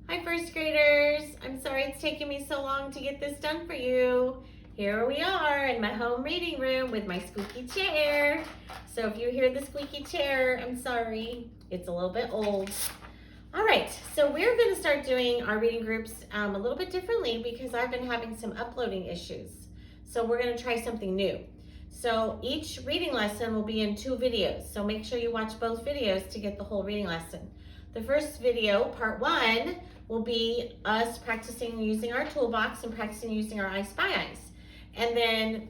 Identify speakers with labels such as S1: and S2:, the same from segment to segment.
S1: Hi first graders, I'm sorry it's taken me so long to get this done for you. Here we are in my home reading room with my squeaky chair. So if you hear the squeaky chair, I'm sorry, it's a little bit old. All right, so we're going to start doing our reading groups a little bit differently because I've been having some uploading issues. So we're going to try something new. So each reading lesson will be in 2 videos. So make sure you watch both videos to get the whole reading lesson. The first video, part 1, will be us practicing using our toolbox and practicing using our I Spy Eyes. And then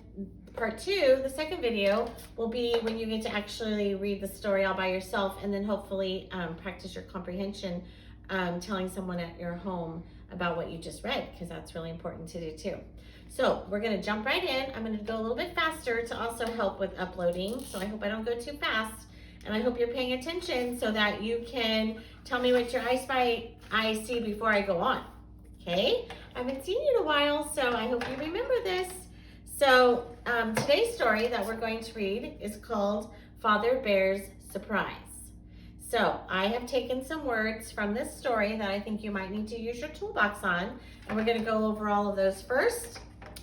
S1: part 2, the second video, will be when you get to actually read the story all by yourself and then hopefully practice your comprehension, telling someone at your home about what you just read, because that's really important to do too. So we're going to jump right in. I'm going to go a little bit faster to also help with uploading. So I hope I don't go too fast. And I hope you're paying attention so that you can tell me what your I Spy Eyes see before I go on. Okay? I haven't seen you in a while, so I hope you remember this. So today's story that we're going to read is called Father Bear's Surprise. So I have taken some words from this story that I think you might need to use your toolbox on, and we're going to go over all of those first,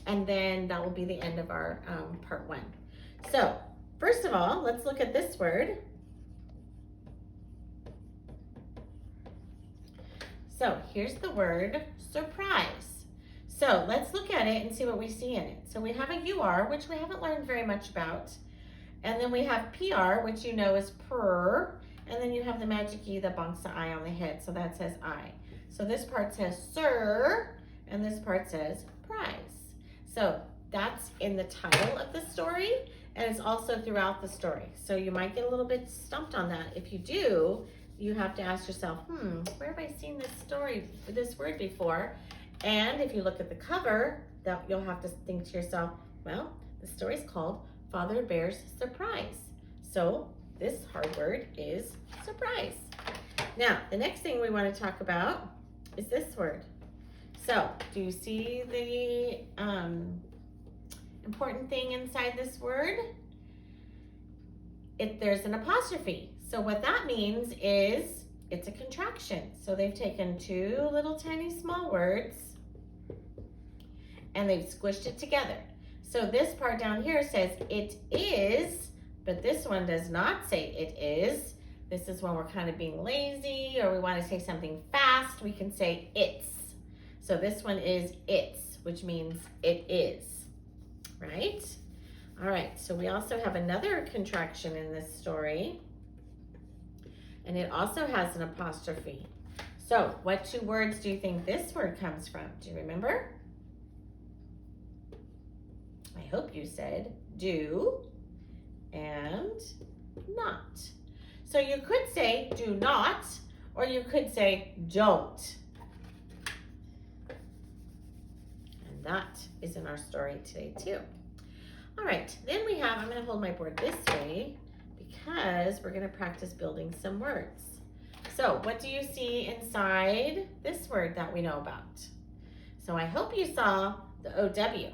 S1: and then that will be the end of our part 1. So first of all, let's look at this word. So here's the word surprise. So let's look at it and see what we see in it. So we have a UR, which we haven't learned very much about. And then we have PR, which you know is purr. And then you have the magic E that bonks the I on the head. So that says I. So this part says sir, and this part says prize. So that's in the title of the story, and it's also throughout the story. So you might get a little bit stumped on that. If you do, you have to ask yourself, where have I seen this word before? And if you look at the cover, that you'll have to think to yourself, well, the story's called Father Bear's Surprise. So this hard word is surprise. Now, the next thing we want to talk about is this word. So, do you see the important thing inside this word? There's an apostrophe. So what that means is it's a contraction. So they've taken 2 little tiny small words and they've squished it together. So this part down here says it is, but this one does not say it is. This is when we're kind of being lazy or we want to say something fast, we can say it's. So this one is it's, which means it is, right? All right, so we also have another contraction in this story, and it also has an apostrophe. So what 2 words do you think this word comes from? Do you remember? I hope you said do and not. So you could say do not, or you could say don't. And that is in our story today too. All right, then we have, I'm going to hold my board this way because we're going to practice building some words. So what do you see inside this word that we know about? So I hope you saw the OW.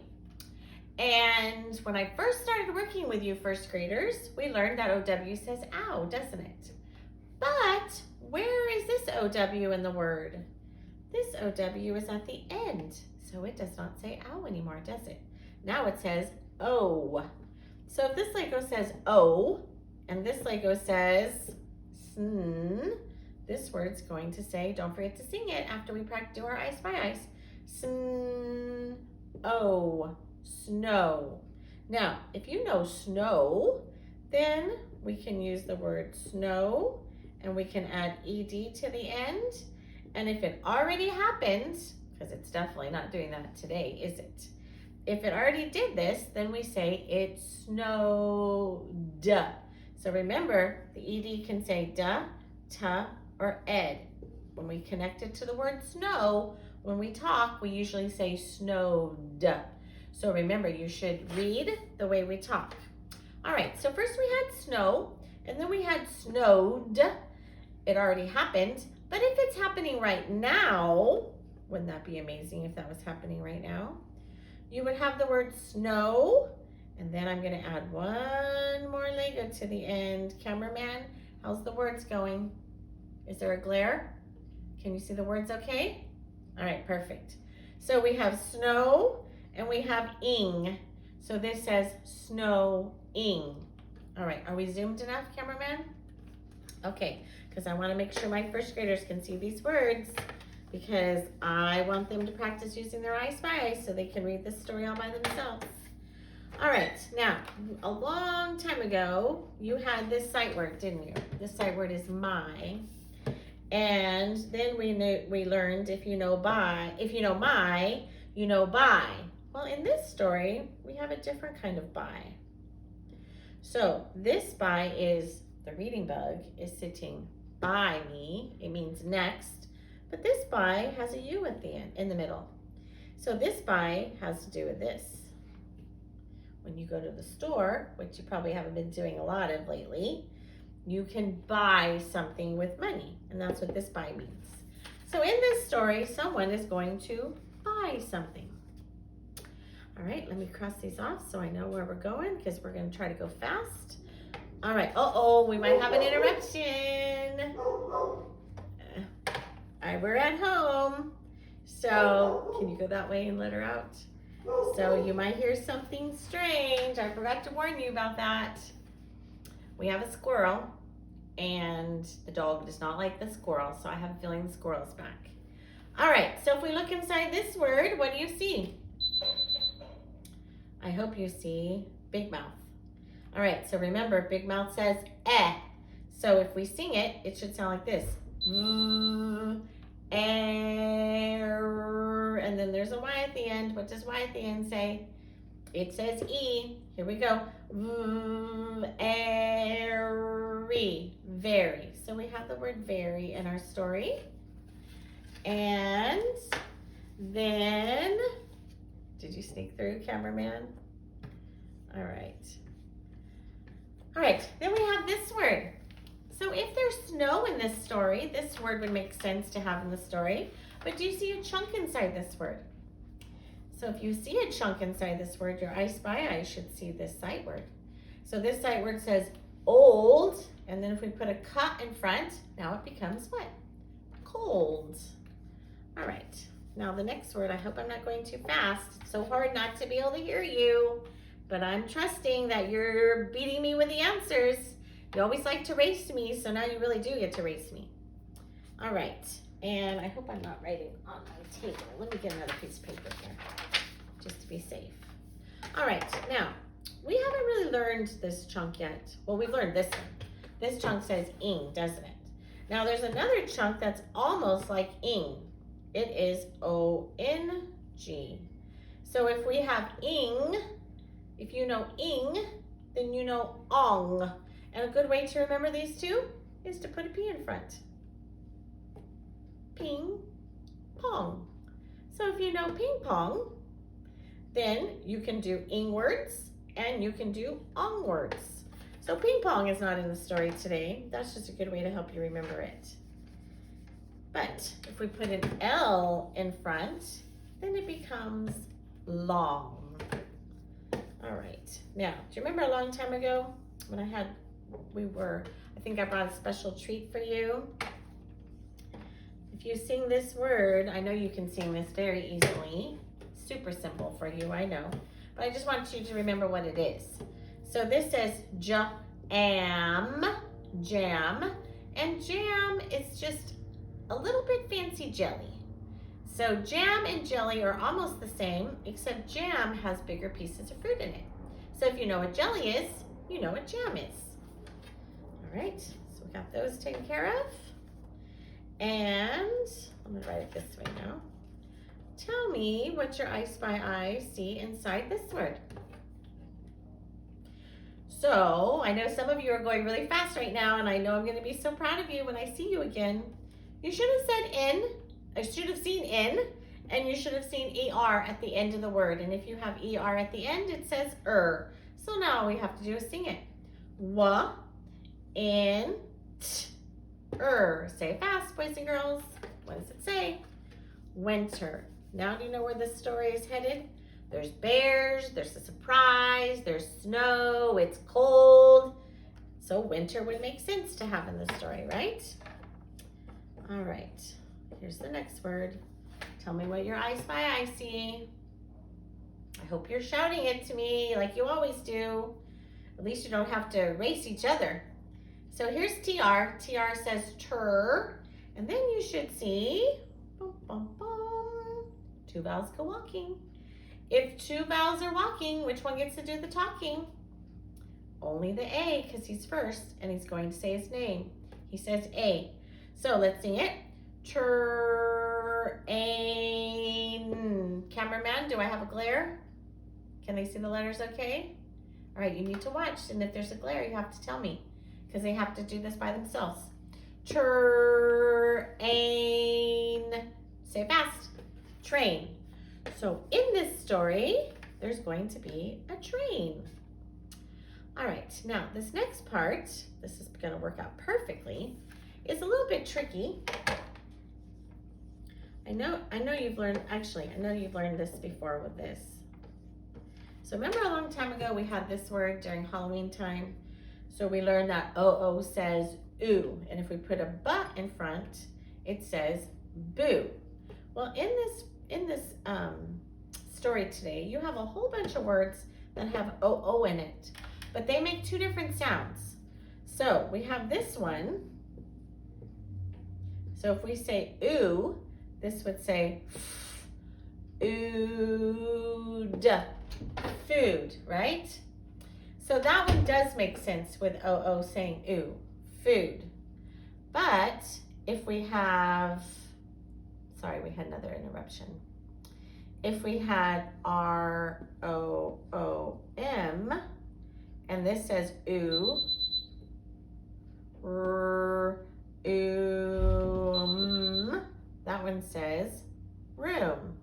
S1: And when I first started working with you first graders, we learned that OW says ow, doesn't it? But where is this OW in the word? This OW is at the end, so it does not say ow anymore, does it? Now it says O. So if this Lego says O and this Lego says sn, this word's going to say, don't forget to sing it after we do our I Spy Eyes, sn, O, snow. Now, if you know snow, then we can use the word snow and we can add ed to the end. And if it already happened, because it's definitely not doing that today, is it? If it already did this, then we say it snowed. So remember, the ed can say duh, tuh, or ed. When we connect it to the word snow, when we talk, we usually say snowed. So remember, you should read the way we talk. All right, so first we had snow, and then we had snowed. It already happened, but if it's happening right now, wouldn't that be amazing if that was happening right now? You would have the word snow, and then I'm going to add one more Lego to the end. Cameraman, how's the words going? Is there a glare? Can you see the words okay? All right, perfect. So we have snow and we have ing. So this says snowing. All right, are we zoomed enough, cameraman? Okay, because I want to make sure my first graders can see these words because I want them to practice using their I Spy so they can read this story all by themselves. All right, now, a long time ago, you had this sight word, didn't you? This sight word is my. And then we learned if you know my, you know by. Well, in this story, we have a different kind of by. So this by is, the reading bug is sitting by me. It means next. But this by has a U at the end, in the middle. So this by has to do with this. When you go to the store, which you probably haven't been doing a lot of lately, you can buy something with money, and that's what this buy means. So in this story, someone is going to buy something. All right, let me cross these off so I know where we're going because we're going to try to go fast. All right, we might have an interruption. All right, we're at home. So can you go that way and let her out? So you might hear something strange. I forgot to warn you about that. We have a squirrel, and the dog does not like the squirrel, so I have a feeling the squirrel's back. All right, so if we look inside this word, what do you see? I hope you see big mouth. All right, so remember, big mouth says eh. So if we sing it, it should sound like this. And then there's a Y at the end. What does Y at the end say? It says E. Here we go. Very. So we have the word very in our story. And then, did you sneak through, cameraman? All right. Then we have this word. So if there's snow in this story, this word would make sense to have in the story. But do you see a chunk inside this word? So if you see a chunk inside this word, your I Spy Eye should see this sight word. So this sight word says old, and then if we put a cut in front, now it becomes what? Cold. All right, now the next word, I hope I'm not going too fast. It's so hard not to be able to hear you, but I'm trusting that you're beating me with the answers. You always like to race me, so now you really do get to race me. All right, and I hope I'm not writing on my table. Let me get another piece of paper here, just to be safe. All right, now, we haven't really learned this chunk yet. Well, we've learned this one. This chunk says ing, doesn't it? Now, there's another chunk that's almost like ing. It is O-N-G. So if we have ing, if you know ing, then you know ong. And a good way to remember these two is to put a P in front. Ping, pong. So if you know ping pong, then you can do ing words and you can do ong words. So ping pong is not in the story today. That's just a good way to help you remember it. But if we put an L in front, then it becomes long. All right. Now, do you remember a long time ago when I think I brought a special treat for you? If you sing this word, I know you can sing this very easily. Super simple for you, I know. But I just want you to remember what it is. So this says jam, and jam is just a little bit fancy jelly. So jam and jelly are almost the same, except jam has bigger pieces of fruit in it. So if you know what jelly is, you know what jam is. All right, so we got those taken care of. And I'm gonna write it this way now. Tell me what your I Spy Eye see inside this word. So I know some of you are going really fast right now, and I know I'm gonna be so proud of you when I see you again. You should have said in, I should have seen in, and you should have seen ER at the end of the word. And if you have ER at the end, it says So now all we have to do is sing it. Wa, in, t, Say it fast, boys and girls. What does it say? Winter. Now do you know where this story is headed? There's bears, there's a surprise, there's snow, it's cold. So winter would make sense to have in the story, right? All right. Here's the next word. Tell me what your I spy I see. I hope you're shouting it to me like you always do. At least you don't have to race each other. So here's TR. TR says tur. And then you should see, boom, boom, boom, 2 vowels go walking. If 2 vowels are walking, which one gets to do the talking? Only the A, because he's first, and he's going to say his name. He says A. So let's sing it. Tur-ain. Cameraman, do I have a glare? Can they see the letters okay? All right, you need to watch, and if there's a glare, you have to tell me, because they have to do this by themselves. Tur-ain. Say fast. Train. So in this story, there's going to be a train. All right, now this next part, this is going to work out perfectly, is a little bit tricky. I know you've learned, actually, I know you've learned this before with this. So remember a long time ago, we had this word during Halloween time. So we learned that O-O says ooh, and if we put a but in front, it says boo. Well, in this story today, you have a whole bunch of words that have O-O in it, but they make 2 different sounds. So we have this one. So if we say ooh, this would say ood, food, right? So that one does make sense with O-O saying ooh, food. But if we have, sorry, we had another interruption. If we had R-O-O-M, and this says ooh, that one says room.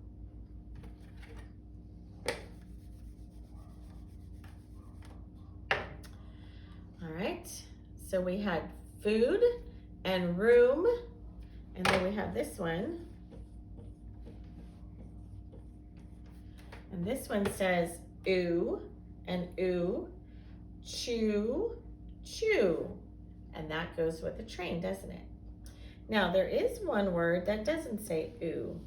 S1: All right, so we had food and room, and then we have this one. And this one says ooh and ooh, chew, chew. And that goes with the train, doesn't it? Now, there is one word that doesn't say ooh.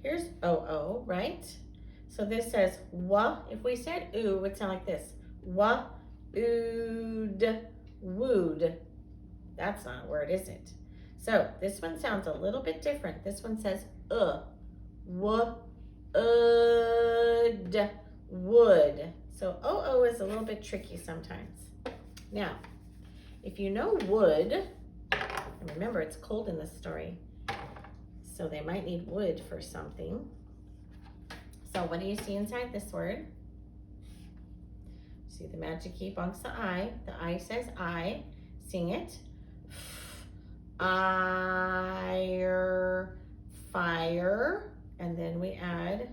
S1: Here's O-O, right? So this says wa. If we said ooh, it would sound like this. Wa, ood, wood. That's not a word, is it? So this one sounds a little bit different. This one says wa, wood. So O-O is a little bit tricky sometimes. Now, if you know wood, and remember it's cold in this story, so they might need wood for something. So what do you see inside this word? See the magic key bunks the I. The I says I. Sing it. Fire, fire. And then we add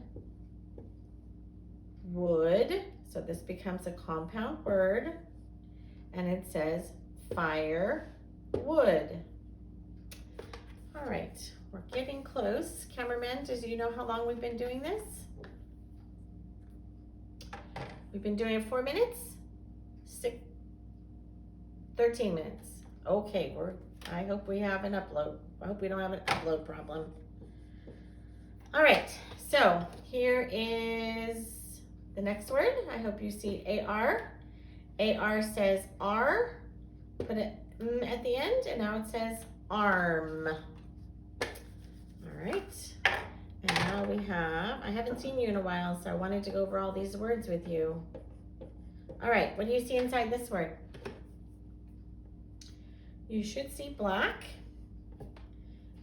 S1: wood. So this becomes a compound word. And it says fire, wood. All right, we're getting close. Cameraman, do you know how long we've been doing this? We've been doing it 4 minutes? 13 minutes. Okay, I hope we have an upload. I hope we don't have an upload problem. All right, so here is the next word. I hope you see AR. AR says R. Put an M at the end, and now it says arm. All right. And now we have, I haven't seen you in a while, so I wanted to go over all these words with you. All right, what do you see inside this word? You should see black.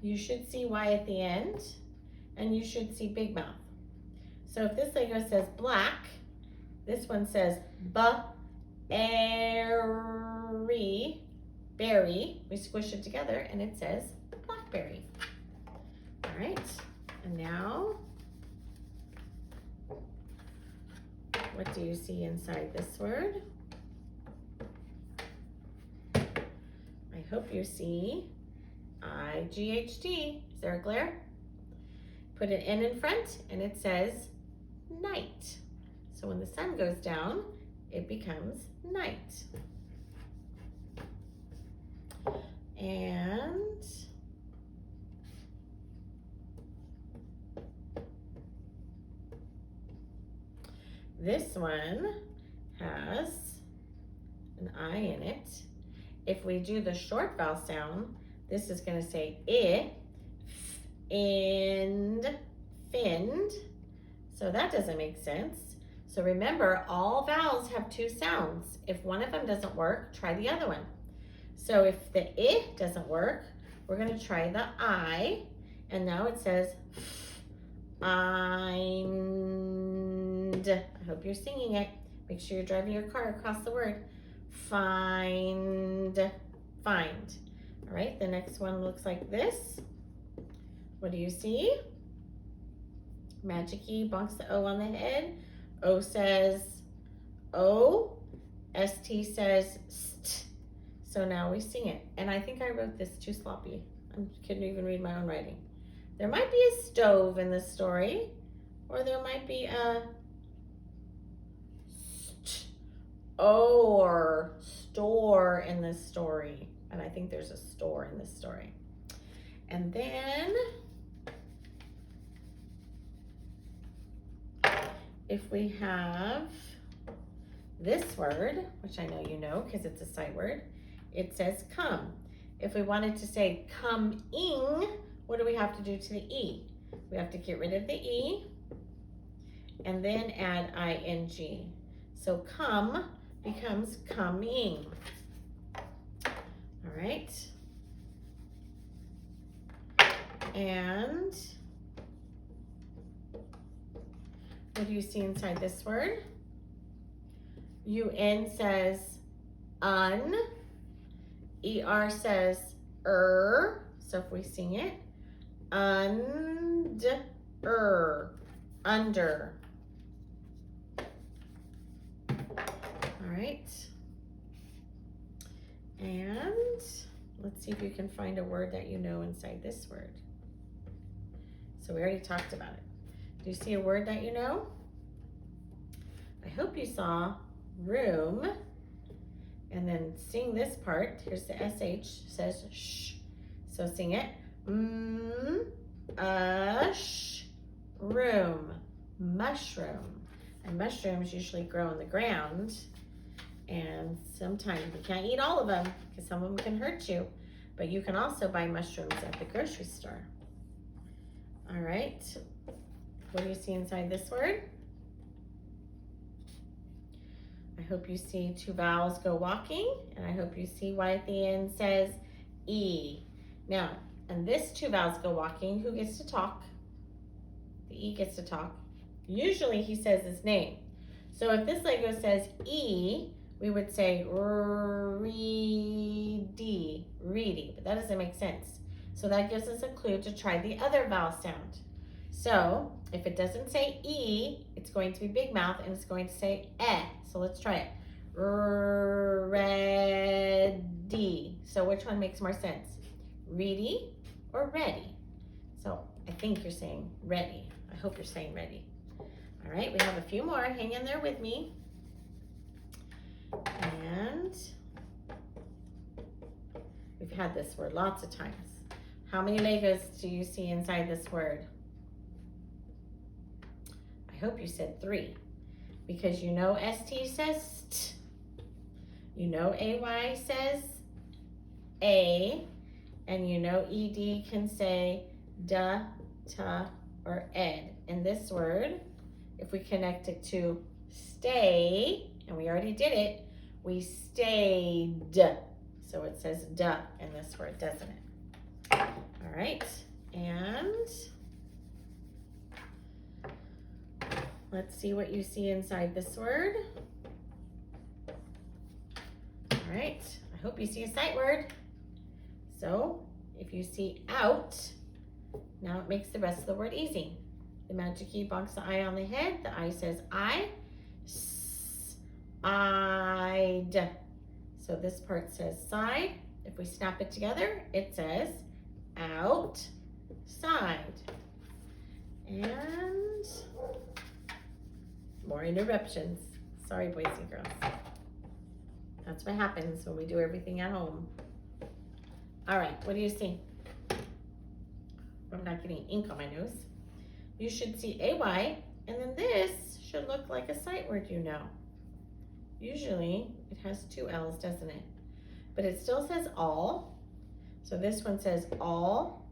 S1: You should see Y at the end. And you should see big mouth. So if this Lego says black, this one says berry, berry. We squish it together and it says blackberry. All right, and now, what do you see inside this word? I hope you see IGHT. Is there a glare? Put an N in front and it says night. So when the sun goes down, it becomes night. And This one has an I in it. If we do the short vowel sound, this is going to say I, and, find. So that doesn't make sense. So remember, all vowels have two sounds. If one of them doesn't work, try the other one. So if the I doesn't work, we're going to try the I. And now it says find. I hope you're singing it. Make sure you're driving your car across the word. Find. Find. All right, the next one looks like this. What do you see? Magic key bonks the O on the head. O says O. ST says st. So now we sing it. And I think I wrote this too sloppy. I couldn't even read my own writing. There might be a stove in this story, or there might be a or store in this story. And I think there's a store in this story. And then if we have this word, which I know you know because it's a sight word, it says come. If we wanted to say coming, what do we have to do to the E? We have to get rid of the E and then add ing. So come becomes coming. All right. And what do you see inside this word? UN says un. ER says So if we sing it, under. Under. All right. And let's see if you can find a word that you know inside this word. So we already talked about it. Do you see a word that you know? I hope you saw room. And then sing this part. Here's the SH, says sh. So sing it. Room. Mushroom. And mushrooms usually grow in the ground. And sometimes you can't eat all of them because some of them can hurt you. But you can also buy mushrooms at the grocery store. All right. What do you see inside this word? I hope you see two vowels go walking, and I hope you see why at the end says E. Now, and this two vowels go walking, who gets to talk? The E gets to talk. Usually he says his name. So if this Lego says E, we would say reedy, reedy, but that doesn't make sense. So that gives us a clue to try the other vowel sound. So if it doesn't say E, it's going to be big mouth and it's going to say eh. So let's try it. Ready. So which one makes more sense? Reedy or ready? So I think you're saying ready. I hope you're saying ready. All right, we have a few more. Hang in there with me. And we've had this word lots of times. How many Legos do you see inside this word? I hope you said 3. Because you know ST says st. You know AY says A. And you know ED can say da, ta, or ed. In this word, if we connect it to stay, and we already did it, we stayed. So it says da in this word, doesn't it? All right, and let's see what you see inside this word. All right, I hope you see a sight word. So if you see out, now it makes the rest of the word easy. The magic key bonks the I on the head. The I says I. I'd. So this part says side. If we snap it together, it says outside. And more interruptions. Sorry, boys and girls. That's what happens when we do everything at home. All right, what do you see? I'm not getting ink on my nose. You should see AY And then this should look like a sight word you know. Usually it has two L's, doesn't it? But it still says all. So this one says all.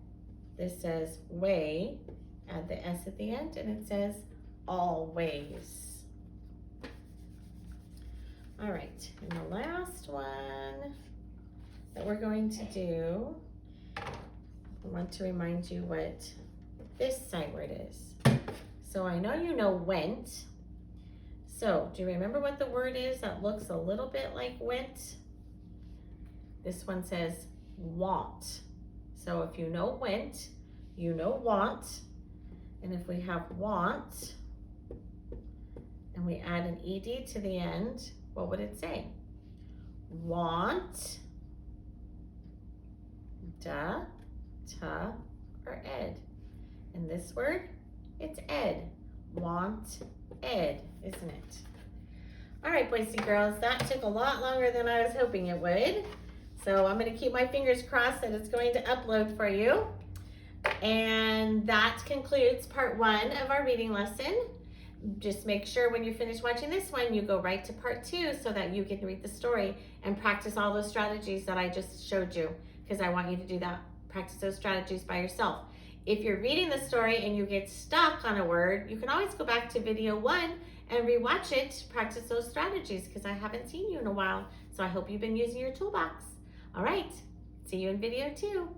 S1: This says way. Add the S at the end and it says always. All right, and the last one that we're going to do, I want to remind you what this sight word is. So I know you know went. So do you remember what the word is that looks a little bit like went? This one says want. So if you know went, you know want. And if we have want and we add an ed to the end, what would it say? Want, da, ta, or ed. And this word, it's ed. Want, ed, isn't it? All right, boys and girls, that took a lot longer than I was hoping it would. So I'm going to keep my fingers crossed that it's going to upload for you. And that concludes part 1 of our reading lesson. Just make sure when you're finished watching this one, you go right to part 2 so that you can read the story and practice all those strategies that I just showed you, because I want you to do that. Practice those strategies by yourself. If you're reading the story and you get stuck on a word, you can always go back to video 1 and rewatch it to practice those strategies, because I haven't seen you in a while. So I hope you've been using your toolbox. All right, see you in video 2.